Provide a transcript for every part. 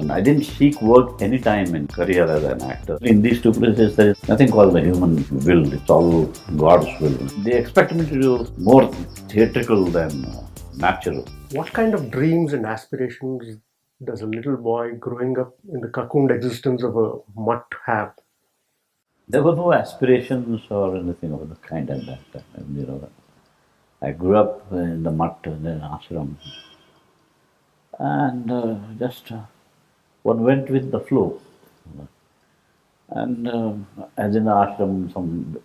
And I didn't seek work any time in career as an actor. In these two places, there is nothing called the human will. It's all God's will. They expect me to do more theatrical than natural. What kind of dreams and aspirations does a little boy growing up in the cocooned existence of a mutt have? There were no aspirations or anything of the kind at that time. I grew up in the mutt in an ashram, and just one went with the flow. And as in the ashram,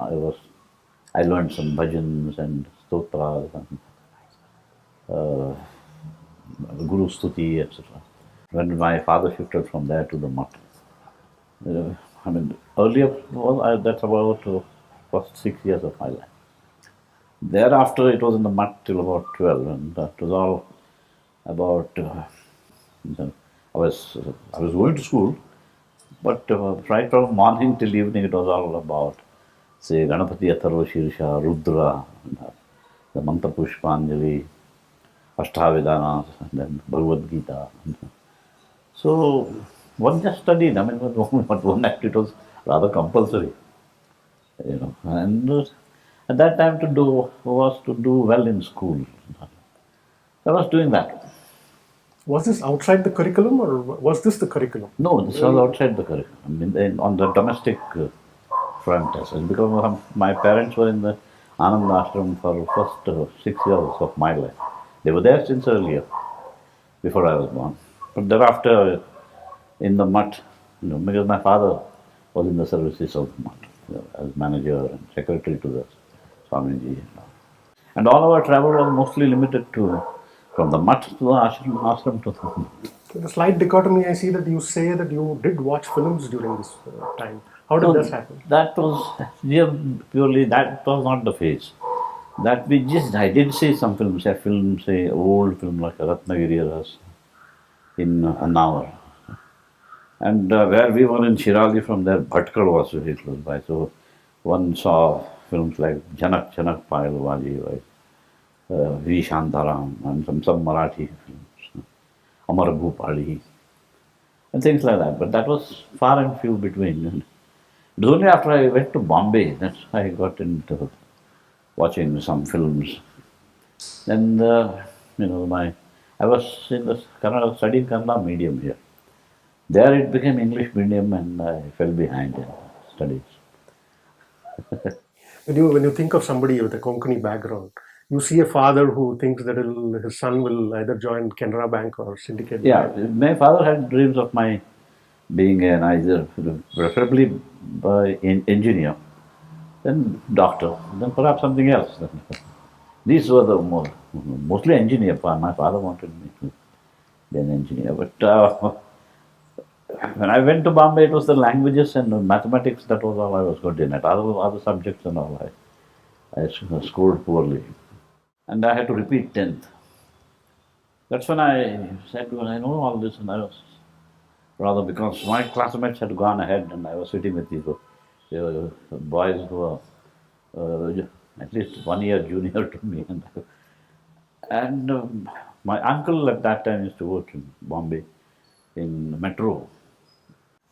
I learned some bhajans and stotras and Guru Stuti, etc. When my father shifted from there to the mutt, earlier, that's about first 6 years of my life. Thereafter, it was in the mutt till about 12, and that was all about. I was going to school, but right from morning till evening, it was all about, say, Ganapati Atharva Shirsha, Rudra, and, the Mantra Pushpanjali, Ashtavedana, and then Bhagavad Gita. So one just studied. But one act it was rather compulsory. And at that time to do was to do well in school. I was doing that. Was this outside the curriculum or was this the curriculum? No, this was outside the curriculum. On the domestic front as well, because my parents were in the Anand ashram for the first 6 years of my life. They were there since earlier, before I was born. But thereafter, in the mutt, because my father was in the services of the mutt, as manager and secretary to the Swamiji. And all our travel was mostly limited to from the mutt to the ashram to the. In the slight dichotomy, I see that you say that you did watch films during this time. How did this happen? That was purely, that was not the phase. I did see some films, old film like Ratnagiri in an hour. And where we were in Shirali, from there, Bhatkal was very close by. So one saw films like Janak Payalwaji, like V. Shantaram, and some Marathi films, Amar Bhupali, and things like that. But that was far and few between. And it was only after I went to Bombay that I got into watching some films. And I was in the studying Kannada medium here. There it became English medium, and I fell behind in studies. When you think of somebody with a Konkani background, you see a father who thinks that his son will either join Canara Bank or Syndicate Yeah, Bank. my father had dreams of my being preferably an engineer, then doctor, then perhaps something else. These were the mostly engineer. My father wanted me to be an engineer. But when I went to Bombay, it was the languages and mathematics, that was all I was good in. At other subjects and all, I scored poorly. And I had to repeat 10th. That's when I said, well, I know all this, and I was rather, because my classmates had gone ahead and I was sitting with these boys who were at least 1 year junior to me. And my uncle at that time used to work in Bombay in Metro.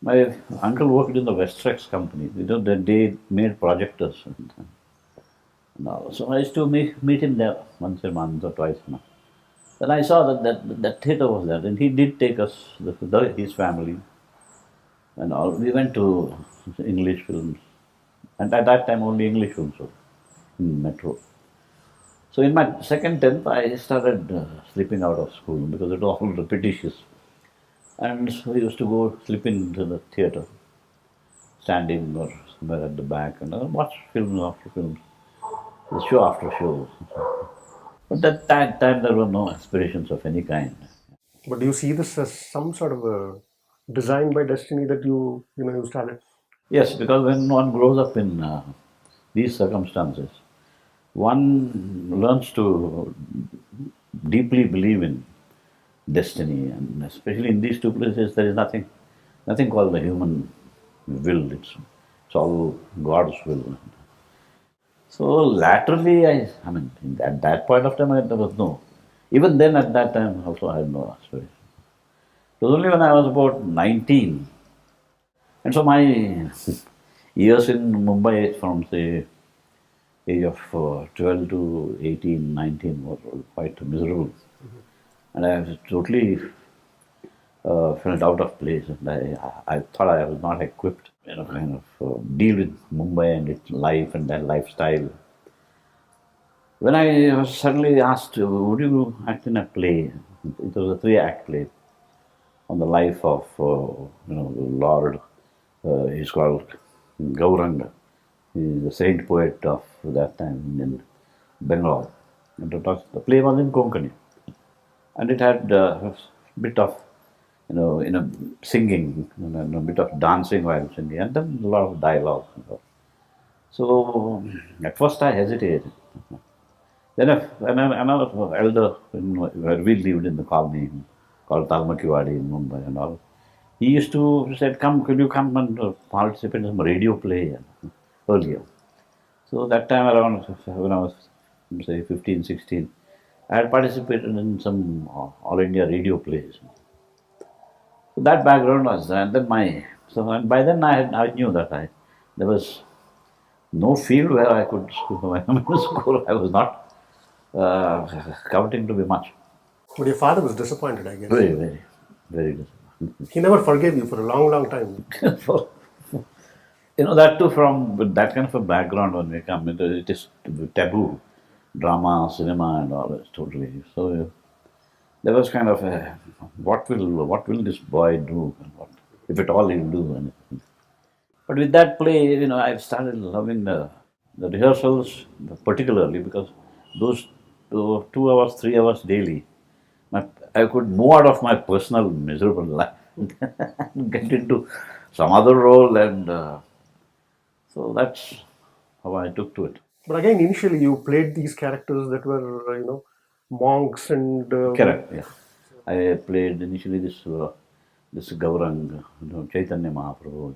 My uncle worked in the Westrex company. They made projectors and all. So I used to meet him there once a month or twice a month. Then I saw that theatre was there, and he did take us, his family, and all. We went to English films, and at that time only English films were in Metro. So in my second 10th, I started slipping out of school because it was all repetitious. And so I used to go slip into the theatre, standing or somewhere at the back, and watch films after films, show after show. But at that time, there were no aspirations of any kind. But do you see this as some sort of a design by destiny that you started? Yes, because when one grows up in these circumstances, one learns to deeply believe in destiny, and especially in these two places, there is nothing called the human will. It's all God's will. So laterally, at that point of time, there was no. Even then, at that time, also, I had no aspiration. It was only when I was about 19. And so my years in Mumbai from the age of 12 to 18, 19 were quite miserable. And I was totally felt out of place. And I thought I was not equipped, kind of deal with Mumbai and its life and that lifestyle. When I was suddenly asked, would you act in a play? It was a 3-act play on the life of, the Lord. He's called Gauranga. He's the saint poet of that time in Bengal. And the play was in Konkani. And it had a bit of, singing, a bit of dancing while singing, and then a lot of dialogue. So at first I hesitated. Then another elder, where we lived in the colony called Talmakiwadi in Mumbai and all, he used to say, "Come, could you come and participate in some radio play earlier?" So that time around, when I was say 15, 16, I had participated in some All India radio plays. So that background was, and then and by then I knew that there was no field where I could score. I was not counting to be much. But your father was disappointed, I guess. Very, very, very disappointed. He never forgave you for a long, long time. That too, from that kind of a background, when we come into it, is taboo, drama, cinema, and all this totally. So there was kind of a, what will this boy do, and what, if at all he'll do anything. But with that play, I started loving the rehearsals particularly, because those 2 hours, 3 hours daily, I could move out of my personal miserable life and get into some other role, and so that's how I took to it. But again, initially you played these characters that were, monks and... Correct, yeah. I played initially this Gaurang, Chaitanya Mahaprabhu,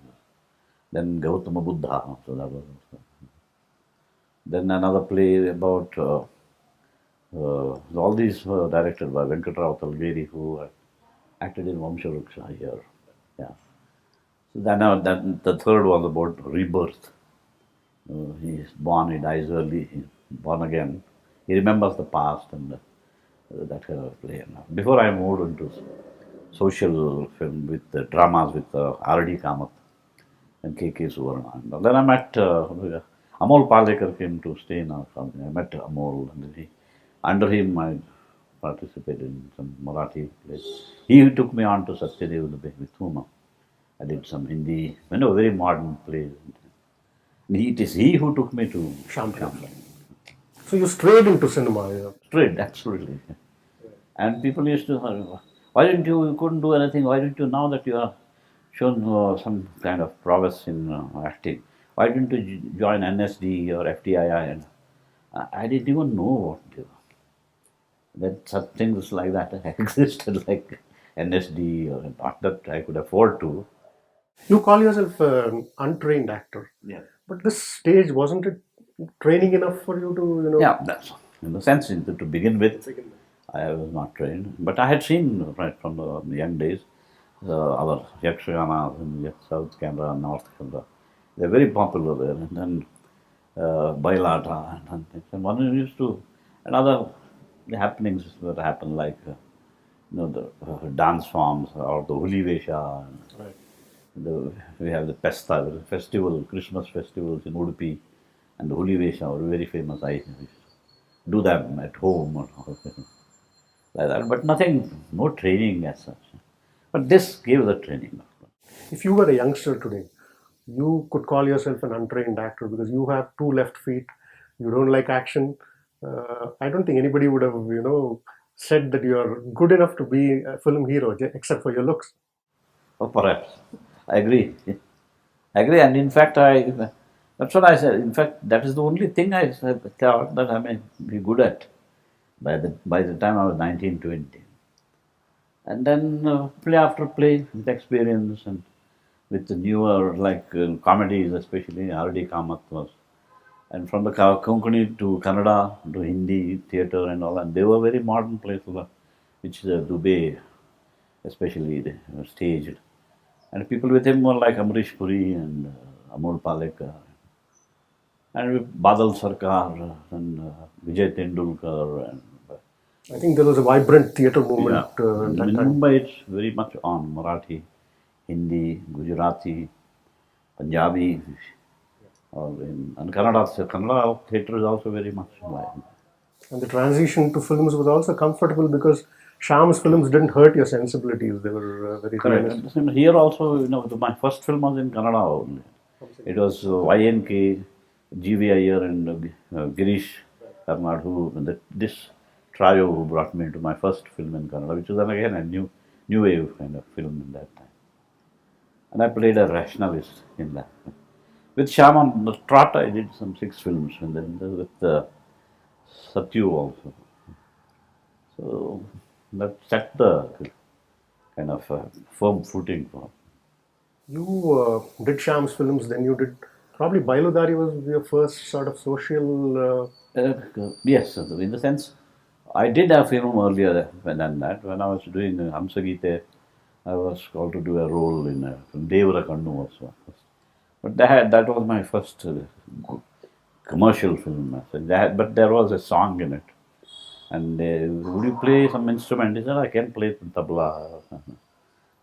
then Gautama Buddha, so that was. Then another play about all these were directed by Venkatrao Talgeri, who acted in Vamsharuksha here. Yeah. So then the third was about rebirth. He's born, he dies early, he's born again. He remembers the past and that kind of play. Before I moved into social film with dramas with R.D. Kamath and K.K. Suvarna. And then I met Amol Palekar came to stay in our company. I met Amol, and under him I participated in some Marathi plays. He took me on to Satyadev Dubey, with whom I did some Hindi, very modern plays. It is he who took me to Shampoo. So you strayed into cinema. Yeah. Strayed, absolutely. And people used to, why didn't you couldn't do anything, why didn't you, now that you are shown some kind of prowess in acting, why didn't you join NSD or FTII? And I didn't even know that such things like that existed, like NSD, or not that I could afford to. You call yourself an untrained actor. Yeah. But this stage, wasn't it training enough for you to, Yeah, that's in the sense, to begin with, I was not trained. But I had seen right from the young days our Yakshaganas in South Canada, North Canada. They're very popular there. And then Bailata and things. And one used to, and other happenings that happen, like the dance forms or the Huli Vesha. Right. We have the Pesta festival, Christmas festivals in Udupi, and the Huli Vesha were very famous. I do them at home or like that, but no training as such. But this gave the training. If you were a youngster today, you could call yourself an untrained actor because you have 2 left feet, you don't like action. I don't think anybody would have, said that you are good enough to be a film hero, except for your looks. Oh, perhaps. I agree. I agree, and in fact, that's what I said. In fact, that is the only thing I thought that I may be good at by the time I was 19, 20. And then play after play, with experience and with the newer, like comedies, especially R.D. Kamath was. And from the Konkani to Kannada to Hindi theatre and all that, they were very modern plays, which Dubey especially staged. And people with him were like Amrish Puri and Amol Palekar, and with Badal Sarkar and Vijay Tendulkar. And, I think there was a vibrant theatre movement yeah, at that in time. Mumbai it's very much on Marathi, Hindi, Gujarati, Punjabi, and Kannada. So Kannada theatre is also very much alive. And the transition to films was also comfortable because Shyam's films didn't hurt your sensibilities. They were very Correct. realistic. And same here also, my first film was in Kannada only. It was YNK, G.V. Iyer and Girish Karnad, this trio who brought me into my first film in Kannada, which was then again a new wave kind of film in that time. And I played a rationalist in that. With Shyam on the trot, I did some 6 films, and then with Satyu also. So that set the kind of firm footing for. You did Shyam's films, then you did probably Bailudari was your first sort of social. Yes, in the sense, I did a film earlier than that. When I was doing Hamsagite, I was called to do a role in Devara Kannu also. But that was my first commercial film. But there was a song in it. And would you play some instrument? He said, I can play the tabla.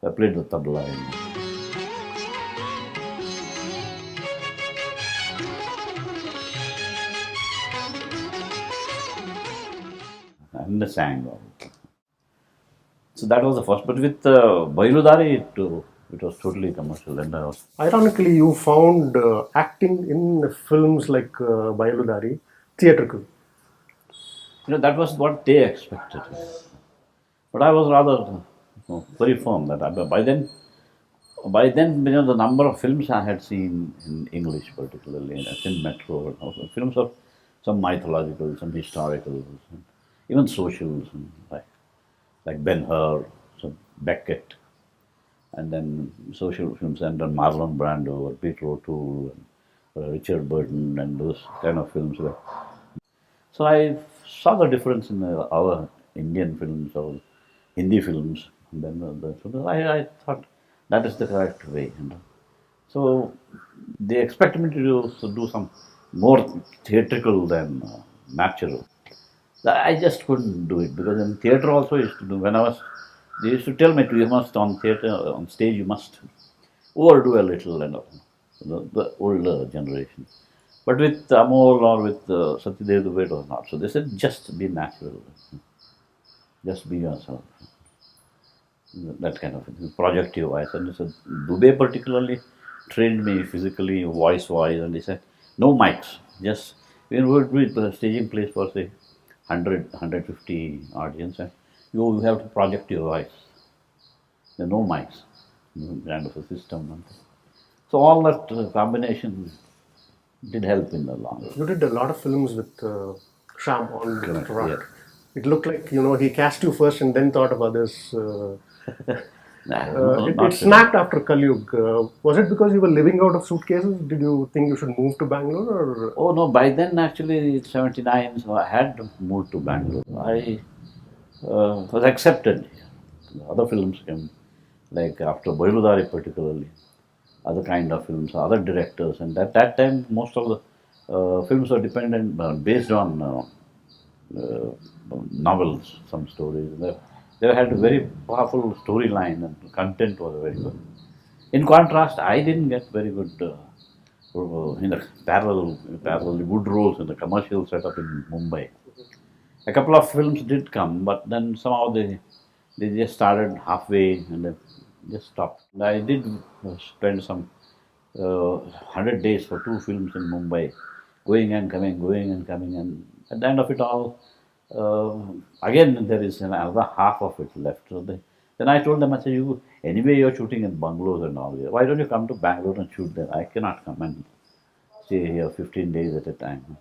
I played the tabla in it. And sang also. So that was the first. But with Bailudari, it was totally commercial. And Ironically, you found acting in films like Bailudari theatrical. that was what they expected. But I was rather very firm that by then, the number of films I had seen in English, particularly in Metro, and also films of some mythological, some historical, even socials, and like Ben Hur, some Beckett, and then social films, and then Marlon Brando or Peter O'Toole, and Richard Burton, and those kind of films. So I saw the difference in our Indian films or Hindi films. And then I thought that is the correct way. So they expect me to do some more theatrical than natural. I just couldn't do it because in theatre also used to do when I was. They used to tell me you must on theatre on stage you must overdo a little and all, the older generation. But with Amol or with Satyadev Dubey it was not. So they said just be natural, just be yourself. That kind of thing, project your voice. And he said, Dubey particularly trained me physically, voice-wise, and he said, no mics, just, we would do the staging place for say 100, 150 audience, and you have to project your voice. There are no mics, kind of a system. So all that combination did help in the long run. You did a lot of films with Shyam on Correct, trot. yeah. It looked like he cast you first and then thought of others. It snapped after Kalyug. Was it because you were living out of suitcases? Did you think you should move to Bangalore? Or? Oh no, by then actually it's 79, so I had moved to Bangalore. I was accepted. Other films came, like after Bailudari particularly, other kind of films, other directors, and at that time most of the films were based on novels, some stories. They had a very powerful storyline and content was very good. In contrast, I didn't get very good in the parallel good roles in the commercial setup in Mumbai. A couple of films did come, but then somehow they just started halfway and then just stopped. I did spend some 100 days for 2 films in Mumbai, going and coming, and at the end of it all, again there is another half of it left. So then I told them, I said, anyway you're shooting in bungalows and all, why don't you come to Bangalore and shoot there? I cannot come and stay here 15 days at a time.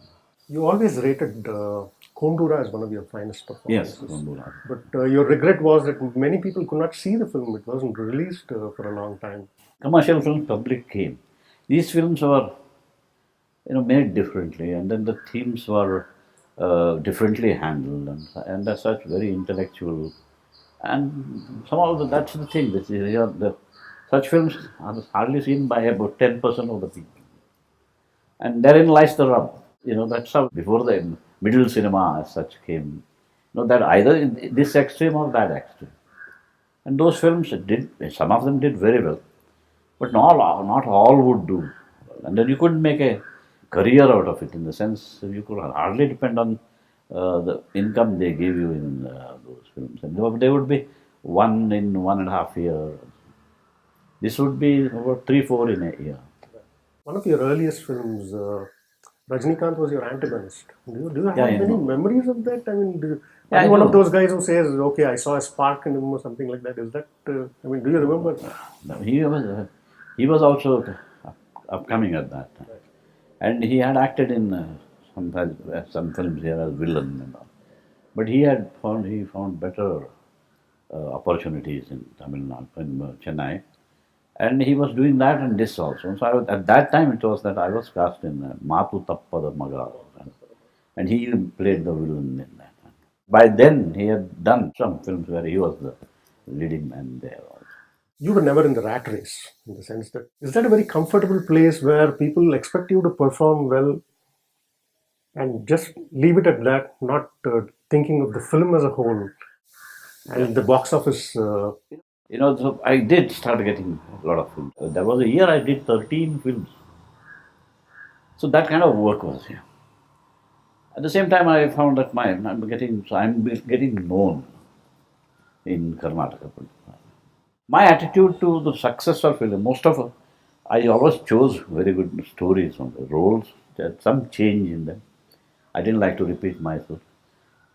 You always rated Kondura as one of your finest Yes, performances. But your regret was that many people could not see the film. It wasn't released for a long time. Commercial film public came. These films were made differently, and then the themes were differently handled, and as such very intellectual. And somehow that's the thing. Such films are hardly seen by about 10% of the people. And therein lies the rub. That's how before the middle cinema as such came. That either in this extreme or that extreme. And those films some of them did very well, but not all would do. And then you couldn't make a career out of it in the sense you could hardly depend on the income they gave you in those films. And they would be one in 1.5 years. This would be about 3, 4 in a year. One of your earliest films, Rajnikant was your antagonist. Do you have Yeah, any memories of that? I mean, Yeah, are you I one do. of those guys who says, "Okay, I saw a spark in him" or something like that? Is that? I mean, do you remember? No, he was also upcoming at that time, and he had acted in some films here as villain and all. But he found better opportunities in Tamil Nadu, in Chennai, and he was doing that and this also. So at that time it was that I was cast in Matu Tappada Maga, and he played the villain in that. By then he had done some films where he was the leading man there also. You were never in the rat race, in the sense that is that a very comfortable place where people expect you to perform well and just leave it at that, not thinking of the film as a whole and the box office. So I did start getting a lot of films. There was a year I did 13 films. So that kind of work was here. At the same time, I found that I'm getting known in Karnataka. My attitude to the success of film, I always chose very good stories on the roles. There had some change in them. I didn't like to repeat myself.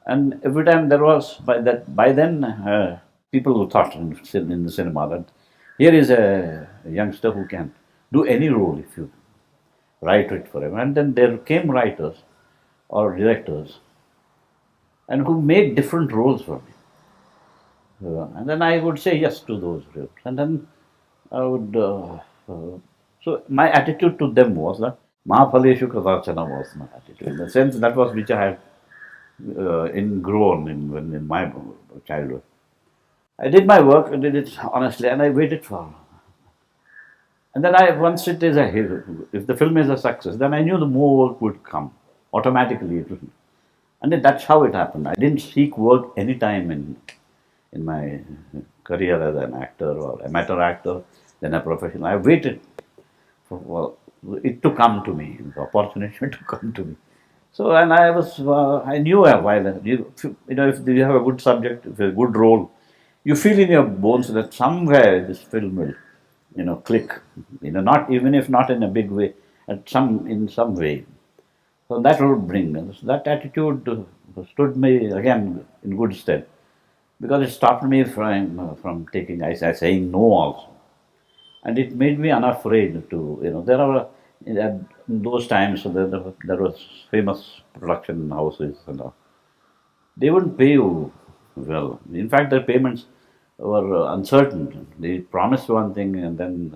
And every time there was, by then, people who thought in the cinema that here is a youngster who can do any role if you write it for him. And then there came writers or directors and who made different roles for me. And then I would say yes to those roles. And then I would. So my attitude to them was that Mahaphaleshu Kadachana was my attitude. In the sense that was which I had in my childhood. I did my work, I did it honestly, and I waited for. And then once it is a hit, if the film is a success, then I knew the more work would come automatically. And that's how it happened. I didn't seek work any time in my career as an actor or amateur actor, then a professional. I waited for it to come to me, the opportunity to come to me. So, and I knew a while, if you have a good subject, if a good role, you feel in your bones that somewhere this film will, click, not even if not in a big way, in some way. So that would bring, so that attitude stood me again in good stead, because it stopped me from taking, saying no also. And it made me unafraid to, there are, in those times, so there was famous production houses and all. They wouldn't pay you well. In fact, their payments were uncertain. They promised one thing and then,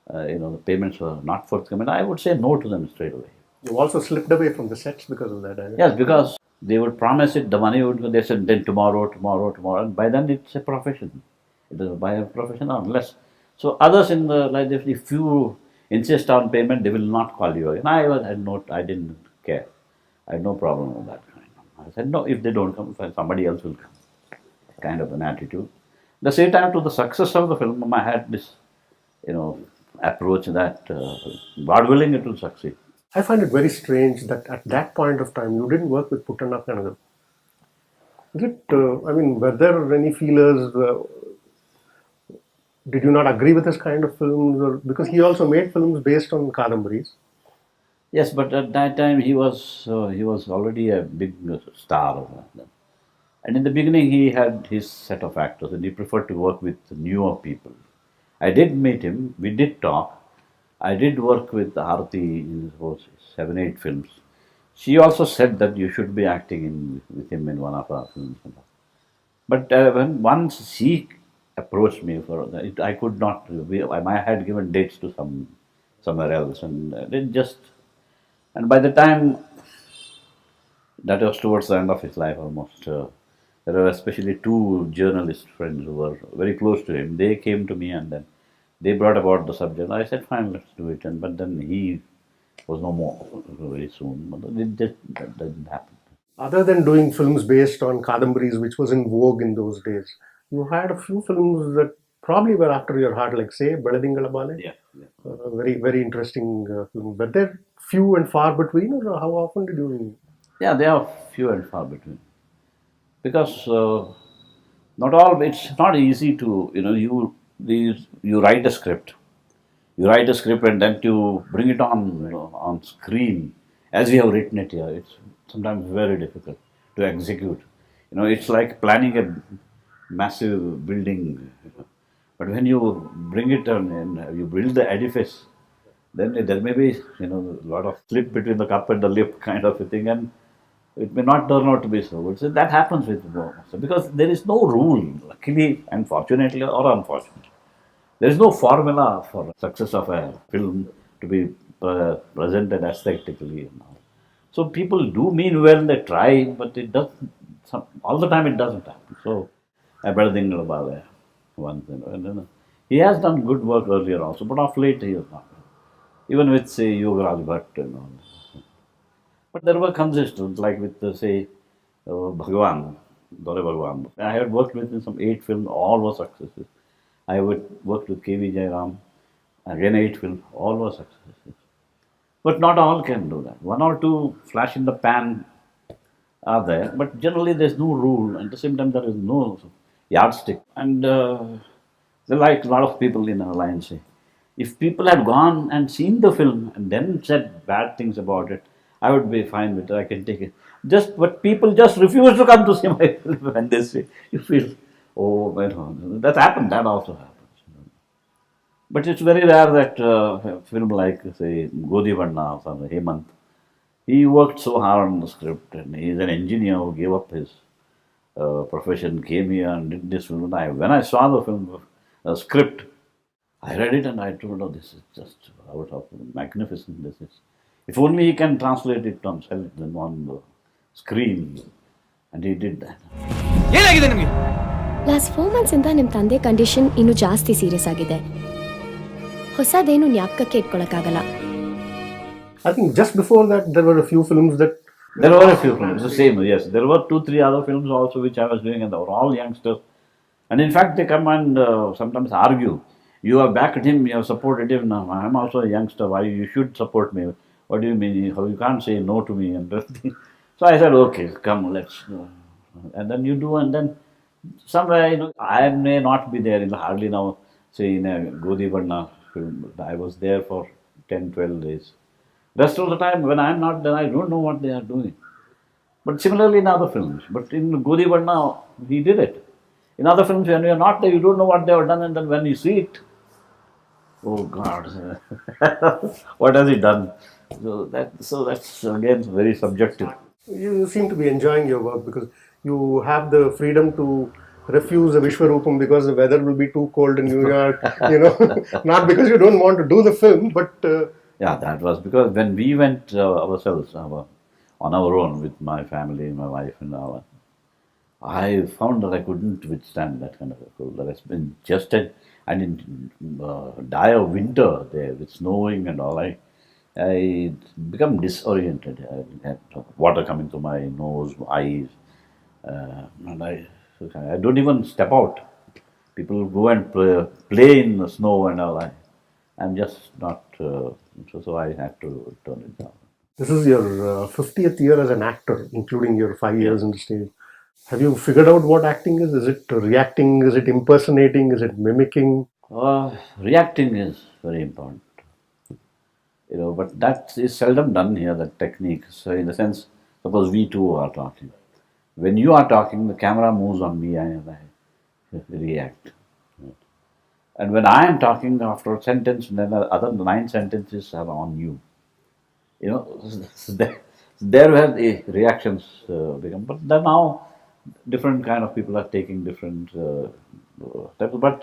the payments were not forthcoming. I would say no to them straight away. You also slipped away from the sets because of that. Yes, because they would promise it, the money would, they said, then tomorrow, and by then it's a profession. It is by a profession unless. So others like if you insist on payment, they will not call you again. I didn't care. I had no problem with that kind. I said, no, if they don't come, somebody else will come. Kind of an attitude. At the same time, to the success of the film, I had this, approach that God willing, it will succeed. I find it very strange that at that point of time you didn't work with Puttanna Kannadam. Is it? I mean, were there any feelers? Did you not agree with his kind of films, or because he also made films based on Kadambaris? Yes, but at that time he was already a big star. And in the beginning, he had his set of actors, and he preferred to work with newer people. I did meet him. We did talk. I did work with Aarti in those 7, 8 films. She also said that you should be acting with him in one of our films. But when once she approached me for it, I could not. I had given dates to somewhere else, and it just. And by the time that was towards the end of his life, almost There were especially two journalist friends who were very close to him. They came to me and then they brought about the subject. I said, fine, let's do it. But then he was no more very soon. But that didn't happen. Other than doing films based on Kadambaris, which was in vogue in those days, you had a few films that probably were after your heart, like say Beladingalabale. Yeah, yeah. Very, very interesting film. Were there few and far between, or how often did you? Yeah, they are few and far between. Because not all, it's not easy to, you write a script. You write a script and then to bring it on screen as you have written it here. It's sometimes very difficult to execute. It's like planning a massive building. But when you bring it on and you build the edifice, then there may be a lot of slip between the cup and the lip kind of a thing, and it may not turn out to be so good. So that happens with because there is no rule, luckily and fortunately or unfortunately. There is no formula for success of a film to be presented aesthetically. So people do mean well, they try, but it doesn't. All the time it doesn't happen. So I better think about it once. He has done good work earlier also, but of late he has not. Even with say Yogaraj Bhatt and all. But there were consistent, like with say Bhagwan, Dore Bhagwan. I had worked with in some 8 films, all were successes. I worked with K.V. Jairam, again 8 films, all were successes. But not all can do that. 1 or 2 flash in the pan are there, but generally there's no rule. At the same time, there is no yardstick. And like a lot of people in our line say, if people had gone and seen the film and then said bad things about it, I would be fine with it. I can take it. But people just refuse to come to see my film, and they say, you feel, oh, that happened. That also happens. But it's very rare that a film like, say, Godi Vanna or Hemant, he worked so hard on the script, and he's an engineer who gave up his profession, came here and did this film. When I saw the film script, I read it and I told, oh, this is just out of magnificent. This is. If only he can translate it himself then on the screen. And he did that. Last 4 months ಇಂದ ನಿಮ್ಮ ತಂದೆ condition ಇನ್ನೂ ಜಾಸ್ತಿ serious ಆಗಿದೆ. ಹೊಸದೇನು ಜ್ಞಾಪಕಕ್ಕೆ ಇಟ್ಕೊಳ್ಳೋಕ್ಕಾಗಲ್ಲ. I think just before that, there were a few films that. There were a few films, the same, yes. There were 2-3 other films also which I was doing, and they were all youngsters. And in fact, they come and sometimes argue. You have backed him, you have supported him. Now, I am also a youngster. Why you should support me? What do you mean? You can't say no to me and everything. So I said, okay, come, let's. And then you do, and then somewhere, I may not be there hardly now, say in a Godi Vanna film. I was there for 10-12 days. Rest of the time, when I'm not there, I don't know what they are doing. But similarly in other films. But in Godi Vanna, he did it. In other films, when you are not there, you don't know what they have done, and then when you see it, oh God, what has he done? So that's again very subjective. You seem to be enjoying your work because you have the freedom to refuse a Vishwarupam because the weather will be too cold in New York, not because you don't want to do the film, but... Yeah, that was because when we went ourselves, on our own with my family, my wife and all, I found that I couldn't withstand that kind of a cold. That has been and in dire winter there with snowing and all, I become disoriented. I had water coming to my nose, eyes, and I don't even step out. People go and play in the snow and all. I'm just not, so I had to turn it down. This is your 50th year as an actor, including your 5 years on the stage. Have you figured out what acting is? Is it reacting? Is it impersonating? Is it mimicking? Reacting is very important. But that is seldom done here, that technique. So in the sense, suppose we two are talking. When you are talking, the camera moves on me and I react. And when I am talking after a sentence, then the other 9 sentences are on you. There where the reactions become. But then now, different kind of people are taking different steps. But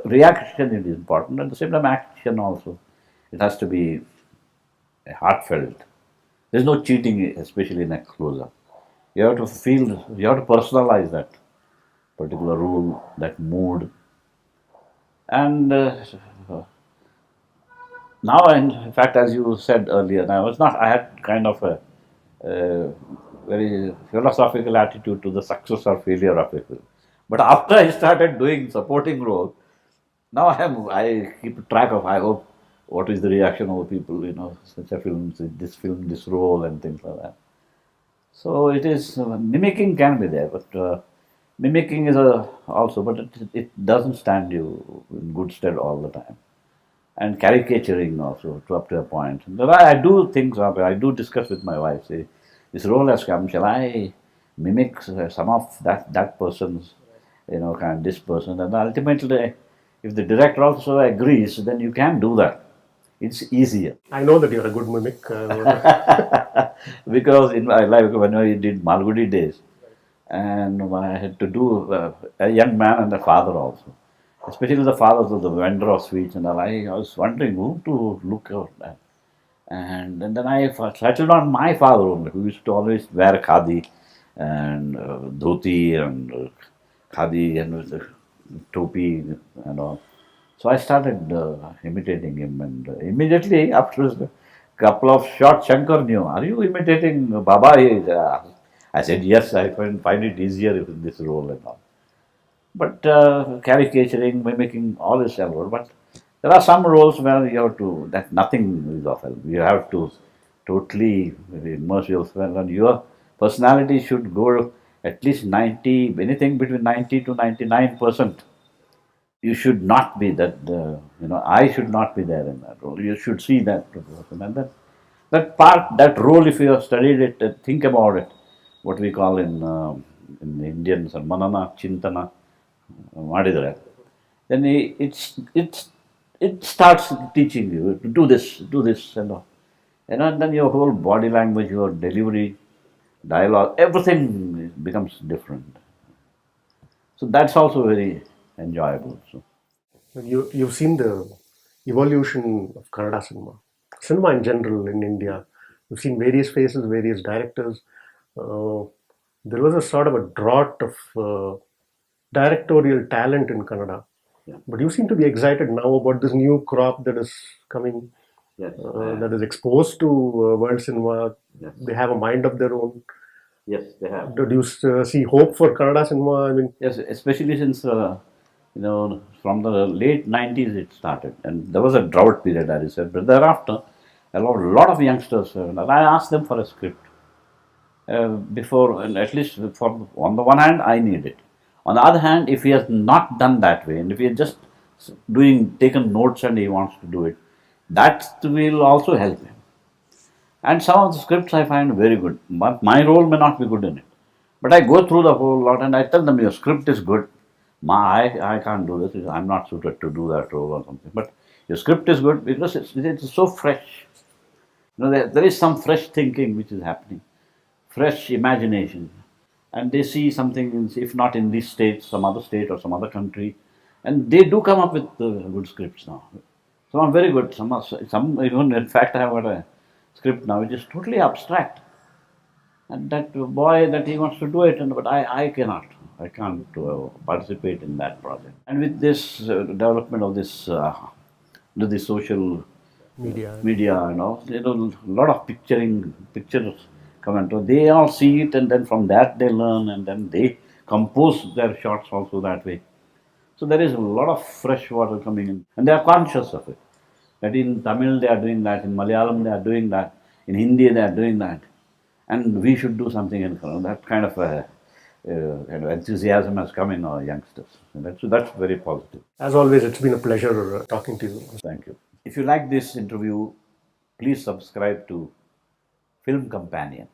reaction is important. At the same time, action also. It has to be heartfelt. There's no cheating, especially in a close-up. You have to feel, you have to personalize that particular role, that mood. And now, in fact, as you said earlier, I had kind of a very philosophical attitude to the success or failure of a film. But after I started doing supporting role, now I keep track of, I hope, what is the reaction of the people, such a film, this role, and things like that. So it is, mimicking can be there, but mimicking is also, but it doesn't stand you in good stead all the time. And caricaturing also, up to a point. But I do things, I do discuss with my wife, say, this role has come, shall I mimic some of that person's, kind of this person? And ultimately, if the director also agrees, then you can do that. It's easier. I know that you're a good mimic. Because in my life, when I did Malgudi days, and I had to do a young man and a father also, especially the fathers of the vendor of sweets and all. I was wondering who to look at. And then I settled on my father only, who used to always wear khadi and dhoti and khadi and topi and all. So I started imitating him, and immediately after a couple of shots, Shankar knew, are you imitating Baba? I said, yes, I find it easier in this role and all. But caricaturing, mimicking, all is allowed. But there are some roles where you have to, that nothing is of help. You have to totally immerse yourself, and your personality should go at least 90, anything between 90 to 99%. You should not be that, I should not be there in that role. You should see that person. And that part, that role, if you have studied it, think about it, what we call in the Indians, manana, chintana, ಮಾಡಿದರೆ, then it starts teaching you to do this, and all. And then your whole body language, your delivery, dialogue, everything becomes different. So that's also very enjoyable. So. You've seen the evolution of Kannada cinema in general in India. You've seen various faces, various directors. There was a sort of a drought of directorial talent in Kannada. Yeah. But you seem to be excited now about this new crop that is coming, Yes. that is exposed to world cinema. Yes. They have a mind of their own. Yes, they have. Do you see hope for Kannada cinema? I mean, yes, especially since from the late 90s it started, and there was a drought period, as you said. But thereafter, a lot of youngsters. I asked them for a script before, and at least on the one hand, I need it. On the other hand, if he has not done that way, and if he has just taken notes and he wants to do it, that will also help him. And some of the scripts I find very good, but my role may not be good in it. But I go through the whole lot and I tell them, your script is good. I can't do this. I'm not suited to do that role or something. But your script is good because it's so fresh. There is some fresh thinking which is happening, fresh imagination. And they see something, if not in this state, some other state or some other country. And they do come up with good scripts now. Some are very good. Some even, in fact, I have got a script now which is totally abstract. And that boy, that he wants to do it, but I cannot. I can't participate in that project. And with this development of this social media and all, a lot of pictures come into. They all see it, and then from that they learn, and then they compose their shots also that way. So there is a lot of fresh water coming in, and they are conscious of it. That in Tamil they are doing that, in Malayalam they are doing that, in Hindi they are doing that, and we should do something in Kannada. That kind of enthusiasm has come in our youngsters. And that's very positive. as always, it's been a pleasure talking to you. Thank you. If you like this interview, please subscribe to Film Companion.